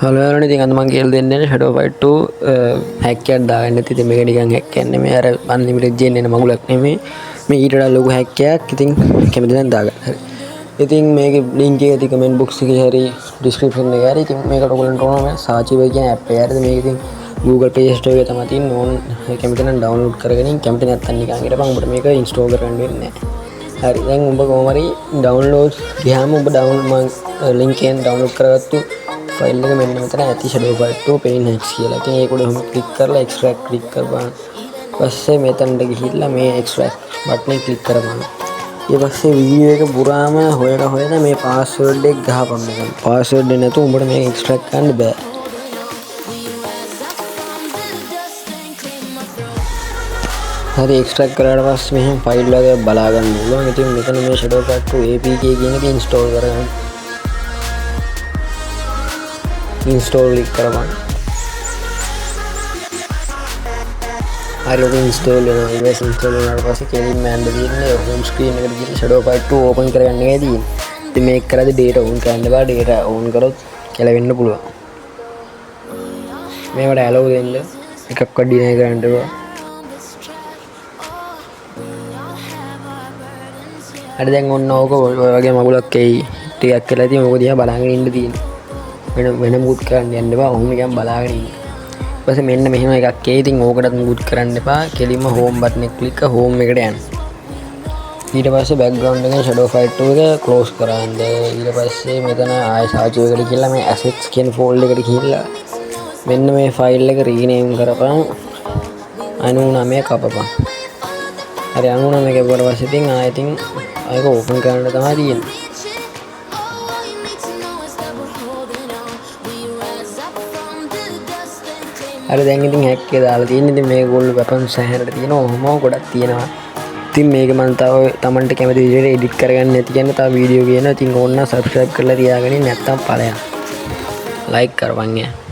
Hello යාළුවනේ, ඉතින් අද මම කියලා දෙන්නේ Shadow Fight 2 හැක් එකක් දාගන්න. ඉතින් මේක නිකන් හැක් එකක් නෙමෙයි, අර අන්ලිමිටඩ් ජෙන් එන මගුලක් නෙමෙයි. මේ ඊට වඩා ලොකු හැක් එකක්. ඉතින් කැමති නම් දාගන්න. හරි. ඉතින් මේකේ link එක තියෙන්නේ comment box එකේ හරි description එකේ හරි. ඉතින් මේකට ඔයගොල්ලන්ට ඕන මේ Sachiway කියන app එක. හරිද? මේක ඉතින් Google Play Store එකේ තමයි තියෙන්නේ. ඕන කැමති නම් download කරගෙන කැමති නැත්නම් නිකන් හිටපන්. ඔබට මේක install කරන්න වෙන්නේ නැහැ. හරි. දැන් ඔබ කොහොම හරි download ගියාම ඔබ download link එකෙන් download කරගත්තු ෆයිල් එක මෙන්න මෙතන ඇති Shadow Fight 2 Pain Hacks කියලා. ඉතින් ඒක උඩ ඔහොම ක්ලික් කරලා extract ක්ලික් කරපන්. ඊපස්සේ මෙතනට ගිහිල්ලා මේ extract බටන් එක ක්ලික් කරපන්. ඊපස්සේ වීඩියෝ එක පුරාම හොයලා මේ password එක ගහපන් මෙතන. password එක නැතුව උඹට මේක extract කරන්න බෑ. හරි extract කරාට පස්සේ මෙහෙම ෆයිල් වගේ බලා ගන්න ඕන. ඉතින් මෙතන මේ Shadow Fight 2 APK කියන එක install කරගන්න. install click කරපන්. හරි ඔක install වෙනවා. ඊට install වුණාට පස්සේ කෙලින්ම යන්න තියෙන්නේ home screen එකට ගිහින් Shadow Fight 2 open කරගන්න එකයි තියෙන්නේ. ඉතින් මේක කරද්දී data on කරන්න බෑ. data on කරොත් කෙලවෙන්න පුළුවන්. මේවට allow දෙන්න එකක්වත් deny කරන්න බෑ. හරි දැන් ඔන්න ඕක ඔය වගේ මගුලක් එයි. ටිකක් කියලා ඉතින් ඕක දිහා බලාගෙන ඉන්න තියෙන්නේ. වෙන මුකුත් කරන්න යන්න එපා. ඔහොම නිකන් බලාගෙන ඉන්න. ඊපස්සේ මෙන්න මෙහෙම එකක් එයි. ඉතින් ඕකටත් මුකුත් කරන්න එපා. කෙලින්ම home button එක ක්ලික් කරලා home එකට යන්න. ඊට පස්සේ background එකෙන් Shadow Fight 2 එක close කරන්න. ඊට පස්සේ මෙතන ආයෙ Sachiway එකට ගිහලා මේ assets කියන folder එකට ගිහිල්ලා මෙන්න මේ file එක rename කරපන්. 99 කපපන්. හරි 99 කපුවට පස්සේ ඉතින් ආයෙ ඒක open කරන්න තමයි තියෙන්නේ. හරි දැන් ඉතින් හැක් එක දාලා තියෙන්නේ. ඉතින් මේක ගොල්ලෝ weapons සෑහෙනට තියෙනවා. ඔහොම ගොඩක් තියෙනවා. ඉතින් මේක මම තව Tamanට කැමති විදිහට edit කරගන්න නැති කියන තව වීඩියෝ කියනවා. ඉතින් ඕන්න subscribe කරලා තියාගන්න. නැත්නම් ඵලයන් like කරපන් ඈ.